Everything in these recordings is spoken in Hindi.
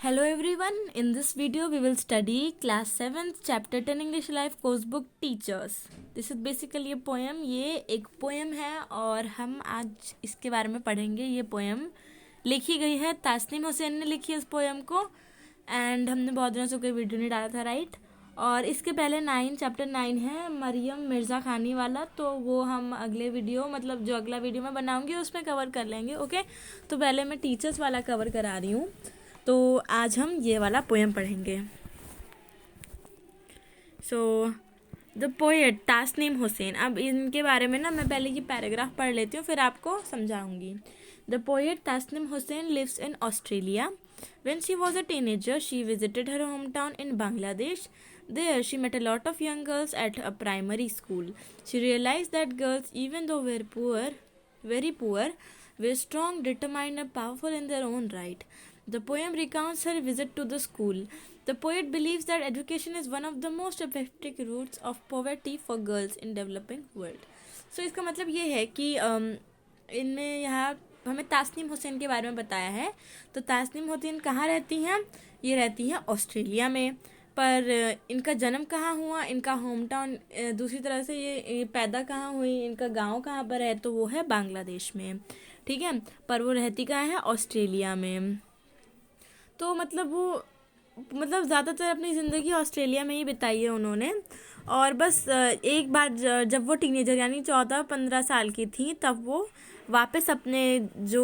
Hello everyone, in this video we will study class 7th chapter 10 English Life course book Teachers. This is basically a poem. ये एक पोएम है और हम आज इसके बारे में पढ़ेंगे. ये पोएम लिखी गई है, तासनीम हुसैन ने लिखी है इस पोएम को. एंड हमने बहुत दिनों से कोई वीडियो नहीं डाला था, राइट. और इसके पहले चैप्टर 9 है मरियम मिर्ज़ा खानी वाला, तो वो हम अगले वीडियो मतलब जो अगला वीडियो मैं बनाऊंगी उसमें कवर कर लेंगे. ओके, तो पहले मैं टीचर्स वाला कवर करा रही हूँ. तो आज हम ये वाला पोएम पढ़ेंगे. So the poet Tasneem Hussain. अब इनके बारे में ना मैं पहले ये पैराग्राफ पढ़ लेती हूँ, फिर आपको समझाऊंगी. The poet Tasneem Hussain lives in Australia. When she was a teenager, she visited her hometown in Bangladesh. There, she met a lot of young girls at a primary school. She realized that girls, even though were poor, very poor, were strong, determined, and powerful in their own right. The poem recounts her visit to the school. The poet believes that education is one of the most effective routes of poverty for girls in developing world. So इसका मतलब ये है कि इनमें यहाँ हमें तासनीम हुसैन के बारे में बताया है. तो तासनीम हुसैन कहाँ रहती हैं? ये रहती हैं ऑस्ट्रेलिया में. पर इनका जन्म कहाँ हुआ, इनका होम टाउन, दूसरी तरह से ये पैदा कहाँ हुई, इनका गांव कहाँ पर है, तो वो है बांग्लादेश में. ठीक है, पर वो रहती कहाँ है? ऑस्ट्रेलिया में. तो मतलब ज़्यादातर अपनी ज़िंदगी ऑस्ट्रेलिया में ही बिताई है उन्होंने. और बस एक बार जब वो टीनेजर यानी 14-15 साल की थी, तब वो वापस अपने जो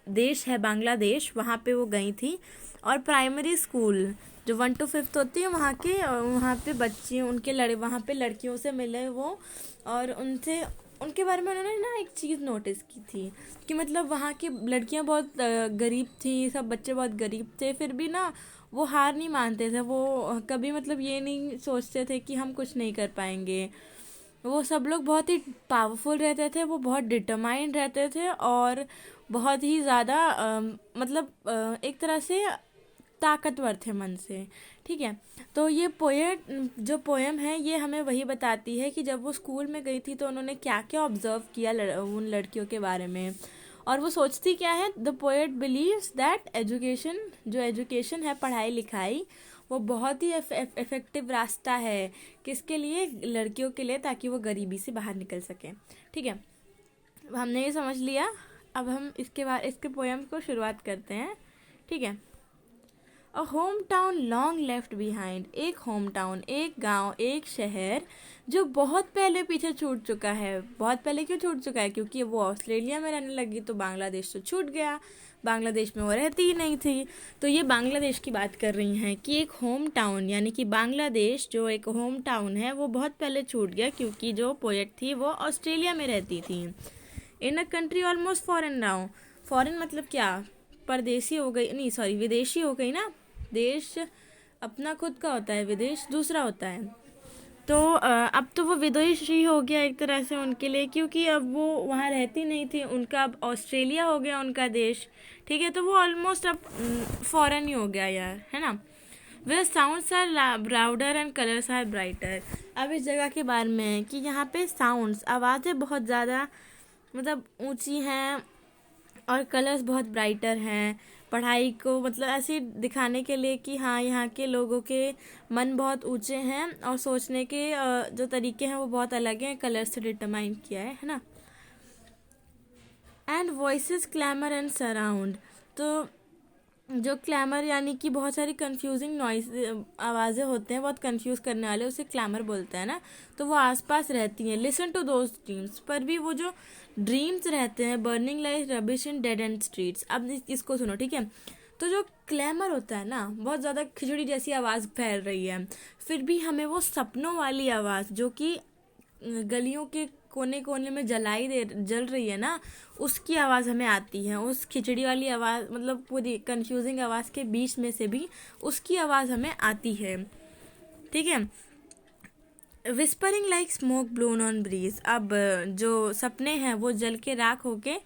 देश है बांग्लादेश, वहाँ पे वो गई थी. और प्राइमरी स्कूल जो 1 to 5 होती है, वहाँ पे बच्चे वहाँ पे लड़कियों से मिले वो. और उनके बारे में उन्होंने ना एक चीज़ नोटिस की थी कि मतलब वहाँ की लड़कियाँ बहुत गरीब थी, सब बच्चे बहुत गरीब थे, फिर भी ना वो हार नहीं मानते थे. वो कभी मतलब ये नहीं सोचते थे कि हम कुछ नहीं कर पाएंगे. वो सब लोग बहुत ही पावरफुल रहते थे, वो बहुत डिटरमाइंड रहते थे और बहुत ही ज़्यादा एक तरह से ताकतवर थे मन से. ठीक है, तो ये जो पोएम है ये हमें वही बताती है कि जब वो स्कूल में गई थी तो उन्होंने क्या क्या ऑब्जर्व किया उन लड़कियों के बारे में. और वो सोचती क्या है? The poet believes that education है, पढ़ाई लिखाई, वो बहुत ही इफेक्टिव रास्ता है. किसके लिए? लड़कियों के लिए, ताकि वो गरीबी से बाहर निकल सकें. ठीक है, हमने ये समझ लिया. अब हम इसके पोएम को शुरुआत करते हैं. ठीक है. A home town long left behind. एक होम टाउन, एक गांव, एक शहर जो बहुत पहले पीछे छूट चुका है. बहुत पहले क्यों छूट चुका है? क्योंकि वो ऑस्ट्रेलिया में रहने लगी तो बांग्लादेश तो छूट गया. बांग्लादेश में वो रहती ही नहीं थी. तो ये बांग्लादेश की बात कर रही हैं कि एक होम टाउन यानी कि बांग्लादेश जो एक होम टाउन है वो बहुत पहले छूट गया, क्योंकि जो पोएट थी वो ऑस्ट्रेलिया में रहती थी. In a country almost foreign now. Foreign मतलब क्या? परदेसी हो गई, नहीं सॉरी विदेशी हो गई ना. देश अपना खुद का होता है, विदेश दूसरा होता है. तो अब तो वो विदेशी हो गया एक तरह से उनके लिए, क्योंकि अब वो वहाँ रहती नहीं थी. उनका अब ऑस्ट्रेलिया हो गया उनका देश. ठीक है, तो वो ऑलमोस्ट अब फॉरेन ही हो गया यार, है ना. Way sounds are louder and colours are brighter. अब इस जगह के बारे में है कि यहाँ पे साउंड्स, आवाज़ें बहुत ज़्यादा ऊंची हैं और कलर्स बहुत ब्राइटर हैं. पढ़ाई को ऐसे दिखाने के लिए कि हाँ यहाँ के लोगों के मन बहुत ऊंचे हैं और सोचने के जो तरीके हैं वो बहुत अलग हैं. कलर से डिटरमाइन किया है ना. And voices clamour and surround. तो जो क्लैमर यानी कि बहुत सारी कंफ्यूजिंग नॉइस आवाज़ें होते हैं, बहुत कंफ्यूज करने वाले, उसे क्लैमर बोलते हैं ना. तो वो आसपास रहती हैं. Listen to those dreams. पर भी वो जो ड्रीम्स रहते हैं, burning like rubbish in dead end streets. अब इसको सुनो, ठीक है. तो जो क्लैमर होता है ना, बहुत ज़्यादा खिचड़ी जैसी आवाज़ फैल रही है, फिर भी हमें वो सपनों वाली आवाज़ जो कि गलियों के कोने कोने में जल रही है ना, उसकी आवाज़ हमें आती है. उस खिचड़ी वाली आवाज़ पूरी कंफ्यूजिंग आवाज़ के बीच में से भी उसकी आवाज़ हमें आती है. ठीक है. Whispering like smoke blown on breeze. अब जो सपने हैं वो जल के राख होके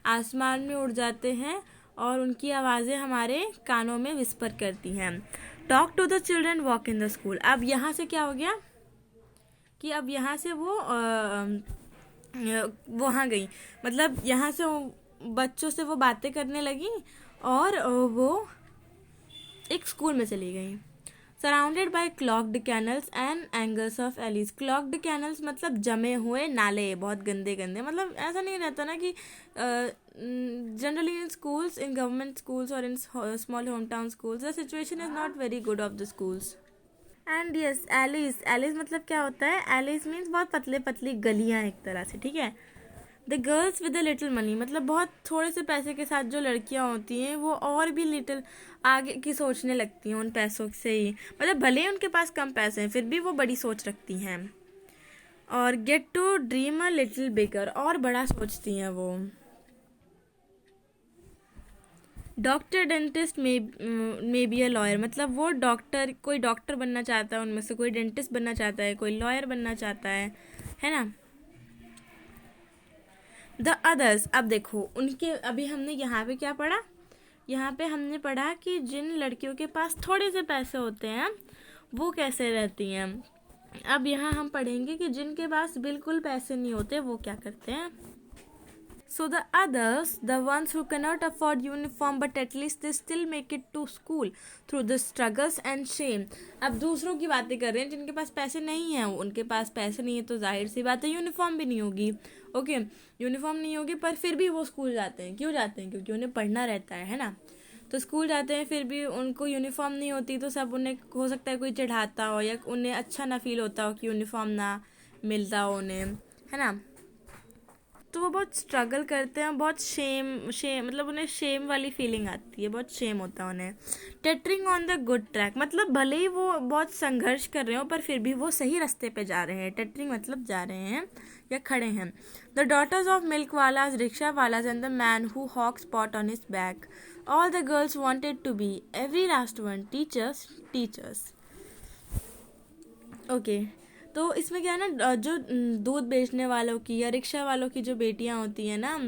आसमान में उड़ जाते हैं और उनकी आवाज़ें हमारे कानों में विस्पर करती हैं. Talk to the children walk in the school. अब यहाँ से क्या हो गया कि अब यहाँ से वो वहाँ गई, यहाँ से बच्चों से वो बातें करने लगी और वो एक स्कूल में चली गई। Surrounded by clogged canals and angles of alleys. Clogged canals मतलब जमे हुए नाले, बहुत गंदे गंदे, मतलब ऐसा नहीं रहता ना कि generally in schools, in government schools और in small home town schools the situation is not very good of the schools. And yes, Alice, Alice मतलब क्या होता है? एलिस मीन्स बहुत पतले पतली गलियाँ एक तरह से, ठीक है। The girls with a little money मतलब बहुत थोड़े से पैसे के साथ जो लड़कियां होती हैं वो और भी लिटिल आगे की सोचने लगती हैं उन पैसों से ही, मतलब भले ही उनके पास कम पैसे हैं फिर भी वो बड़ी सोच रखती हैं। और get to dream a little bigger, और बड़ा सोचती हैं वो। Doctor dentist may be a lawyer मतलब वो डॉक्टर, कोई डॉक्टर बनना चाहता है उनमें से, कोई डेंटिस्ट बनना चाहता है, कोई लॉयर बनना चाहता है ना। द अदर्स, अब देखो उनके, अभी हमने यहाँ पे क्या पढ़ा? यहाँ पे हमने पढ़ा कि जिन लड़कियों के पास थोड़े से पैसे होते हैं वो कैसे रहती हैं। अब यहाँ हम पढ़ेंगे कि जिनके पास बिल्कुल पैसे नहीं होते वो क्या करते हैं। So the others, the ones who cannot afford uniform but at least they still make it to school through the struggles and shame. अब दूसरों की बातें कर रहे हैं जिनके पास पैसे नहीं हैं, उनके पास पैसे नहीं है तो जाहिर सी बात है यूनिफॉर्म भी नहीं होगी। ओके, यूनिफॉर्म नहीं होगी पर फिर भी वो स्कूल जाते हैं। क्यों जाते हैं? क्योंकि उन्हें पढ़ना रहता है ना। तो स्कूल जाते हैं फिर भी उनको यूनिफॉर्म नहीं होती तो सब उन्हें, हो सकता है कोई चिढ़ाता हो या उन्हें अच्छा ना फील होता हो कि यूनिफॉर्म ना मिलता हो उन्हें, है ना। तो वो बहुत स्ट्रगल करते हैं, बहुत शेम मतलब उन्हें शेम वाली फीलिंग आती है, बहुत शेम होता है उन्हें। Teetering on the good track मतलब भले ही वो बहुत संघर्ष कर रहे हो पर फिर भी वो सही रास्ते पे जा रहे हैं। टेटरिंग मतलब जा रहे हैं या खड़े हैं। The daughters of milk wallahs, rickshaw wallahs and the man who hawks pot on his back, all the girls wanted to be, every last one, teachers teachers. Okay, तो इसमें क्या है ना, जो दूध बेचने वालों की या रिक्शा वालों की जो बेटियां होती हैं ना,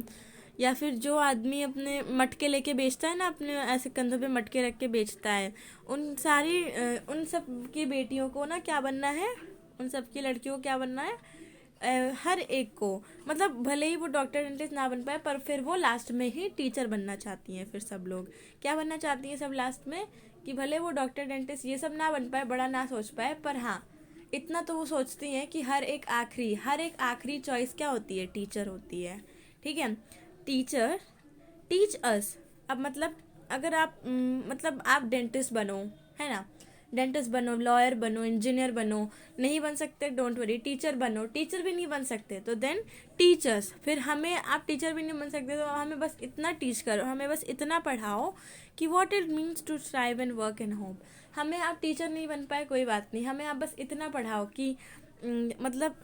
या फिर जो आदमी अपने मटके लेके बेचता है ना, अपने ऐसे कंधों पे मटके रख के बेचता है, उन सब की बेटियों को ना क्या बनना है, उन सब की लड़कियों को क्या बनना है? हर एक को, मतलब भले ही वो डॉक्टर डेंटिस्ट ना बन पाए पर फिर वो लास्ट में ही टीचर बनना चाहती हैं। फिर सब लोग क्या बनना चाहती हैं सब लास्ट में, कि भले वो डॉक्टर डेंटिस्ट ये सब ना बन पाए, बड़ा ना सोच पाए, पर हाँ इतना तो वो सोचती हैं कि हर एक आखिरी चॉइस क्या होती है? टीचर होती है। ठीक है, टीचर टीच अस। अब मतलब अगर आप मतलब आप डेंटिस्ट बनो, है ना, डेंटिस्ट बनो, लॉयर बनो, इंजीनियर बनो, नहीं बन सकते डोंट वरी, टीचर बनो, टीचर भी नहीं बन सकते तो देन टीचर्स। फिर हमें, आप टीचर भी नहीं बन सकते तो हमें बस इतना टीच करो, हमें बस इतना पढ़ाओ कि what it means to thrive and work in home. हमें आप टीचर नहीं बन पाए कोई बात नहीं, हमें आप बस इतना पढ़ाओ कि मतलब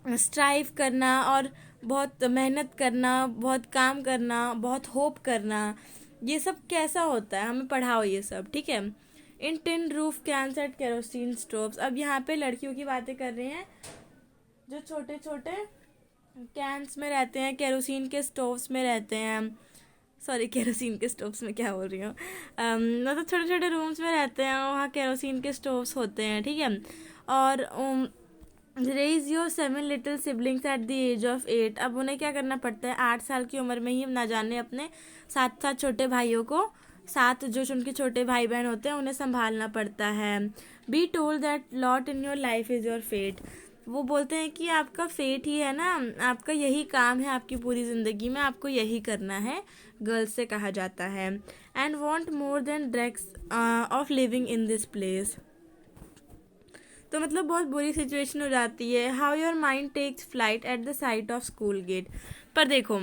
स्ट्राइव करना और बहुत मेहनत करना, बहुत काम करना, बहुत होप करना, ये सब कैसा होता है, हमें पढ़ाओ ये सब। ठीक है, in tin roof cans at kerosene stoves. अब यहाँ पे लड़कियों की बातें कर रहे हैं जो छोटे छोटे कैंस में रहते हैं, केरोसिन के स्टोव्स में रहते हैं, सॉरी केरोसिन के स्टोव्स में क्या बोल रही हूँ, मतलब छोटे छोटे रूम्स में रहते हैं, वहाँ केरोसिन के स्टोव्स होते हैं। ठीक है, और raise your 7 little siblings at the age of 8। अब उन्हें क्या करना पड़ता है? 8 साल की उम्र में ही ना जाने अपने 7 छोटे भाइयों को, 7 जो उनके छोटे भाई बहन होते हैं उन्हें संभालना पड़ता है। Be told that lot in your life is your fate. वो बोलते हैं कि आपका फेट ही है ना, आपका यही काम है, आपकी पूरी ज़िंदगी में आपको यही करना है, गर्ल्स से कहा जाता है। And want more than dregs of living in this place. तो मतलब बहुत बुरी सिचुएशन हो जाती है। How your mind takes flight at the sight of school gate. पर देखो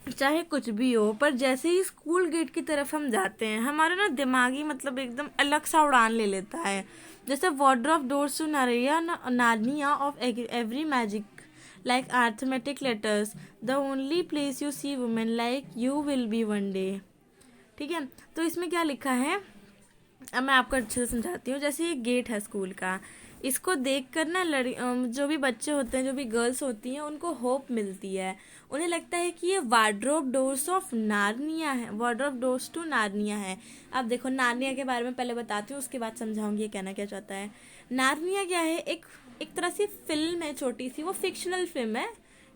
चाहे कुछ भी हो, पर जैसे ही स्कूल गेट की तरफ हम जाते हैं हमारा ना दिमागी मतलब एकदम अलग सा उड़ान ले लेता है। जैसे warder of doors to Narnia of every magic like arithmetic letters, the only place you see women like you will be one day. ठीक है, तो इसमें क्या लिखा है अब मैं आपको अच्छे से समझाती हूँ। जैसे ये गेट है स्कूल का, इसको देखकर ना जो भी बच्चे होते हैं, जो भी गर्ल्स होती हैं, उनको होप मिलती है। उन्हें लगता है कि ये वार्डरोब डोर्स ऑफ नार्निया है, वार्डरोब डोर्स टू नार्निया है। अब देखो नार्निया के बारे में पहले बताती हूँ, उसके बाद समझाऊंगी ये कहना क्या चाहता है। नार्निया क्या है? एक तरह से फिल्म है छोटी सी, वो फिक्शनल फिल्म है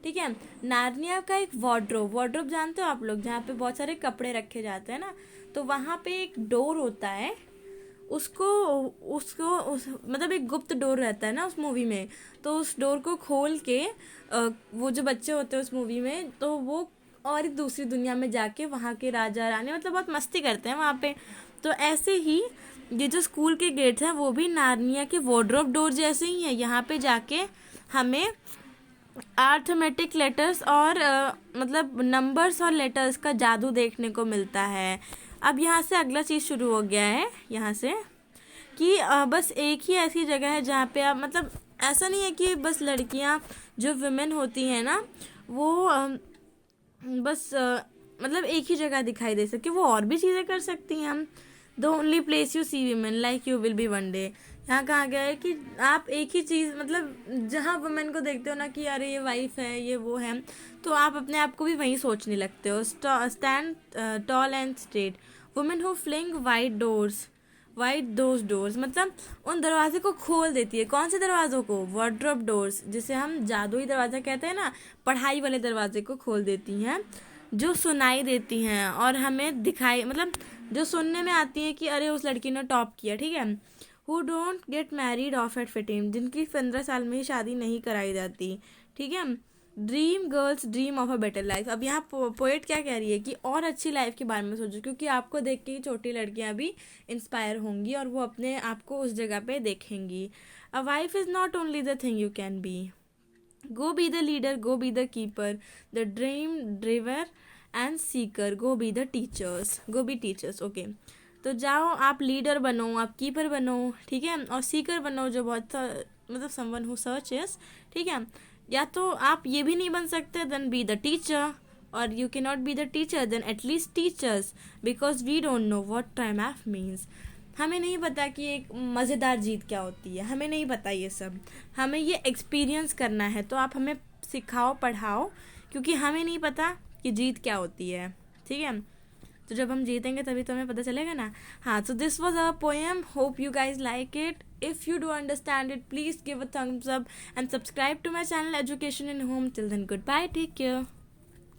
ठीक है। नार्निया का एक वार्डरोब जानते हो आप लोग, जहाँ पे बहुत सारे कपड़े रखे जाते हैं ना, तो वहाँ पे एक डोर होता है, उसको मतलब एक गुप्त डोर रहता है ना उस मूवी में, तो उस डोर को खोल के वो जो बच्चे होते हैं उस मूवी में, तो वो और एक दूसरी दुनिया में जाके वहाँ के राजा रानी मतलब बहुत मस्ती करते हैं वहाँ पे। तो ऐसे ही ये जो स्कूल के गेट्स हैं वो भी नार्निया के वार्डरोब डोर जैसे ही है। यहाँ पे जाके हमें अर्थमेटिक लेटर्स और मतलब नंबर्स और लेटर्स का जादू देखने को मिलता है। अब यहाँ से अगला चीज़ शुरू हो गया है यहाँ से कि बस एक ही ऐसी जगह है जहाँ पे आप मतलब ऐसा नहीं है कि बस लड़कियाँ जो वुमेन होती हैं ना वो बस मतलब एक ही जगह दिखाई दे सके, वो और भी चीज़ें कर सकती हैं। हम the only place you see women like you will be one day, यहाँ कहा गया है कि आप एक ही चीज़ मतलब जहाँ वुमेन को देखते हो ना कि अरे ये वाइफ है ये वो है, तो आप अपने आप को भी वहीं सोचने लगते हो। Stand tall and straight women who fling wide those doors, मतलब उन दरवाजे को खोल देती है। कौन से दरवाज़ों को? वार्डरोब डोर्स, जिसे हम जादुई दरवाज़ा कहते हैं ना, पढ़ाई वाले दरवाजे को खोल देती हैं, जो सुनाई देती हैं और हमें दिखाई मतलब जो सुनने में आती है कि अरे उस लड़की ने टॉप किया, ठीक है। Who don't get married off at 15, जिनकी 15 साल में ही शादी नहीं कराई जाती, ठीक है। Dream girls dream of a better life. अब यहाँ पोएट क्या कह रही है कि और अच्छी लाइफ के बारे में सोचो, क्योंकि आपको देख के ही छोटी लड़कियाँ भी इंस्पायर होंगी और वो अपने आप को उस जगह पे देखेंगी। A wife is not only the thing you can be, go be the leader, go be the keeper, the dream driver and seeker, go be the teachers, go be teachers. Okay, तो जाओ आप लीडर बनो, आप कीपर बनो, ठीक है, और सीकर बनो जो बहुत मतलब समवन हु सर्चेस, ठीक है। या तो आप ये भी नहीं बन सकते, देन बी द टीचर, और you can not be the teacher then at least teachers, because we don't know what triumph means. हमें नहीं पता कि एक मज़ेदार जीत क्या होती है, हमें नहीं पता ये सब, हमें ये एक्सपीरियंस करना है। तो आप हमें सिखाओ पढ़ाओ, क्योंकि हमें नहीं पता कि जीत क्या होती है, ठीक है। तो जब हम जीतेंगे तभी तो हमें पता चलेगा ना। हाँ, so this was our poem. Hope you guys like it. If you do understand it, please give a thumbs up and subscribe to my channel Education in Home. Till then, goodbye. Take care.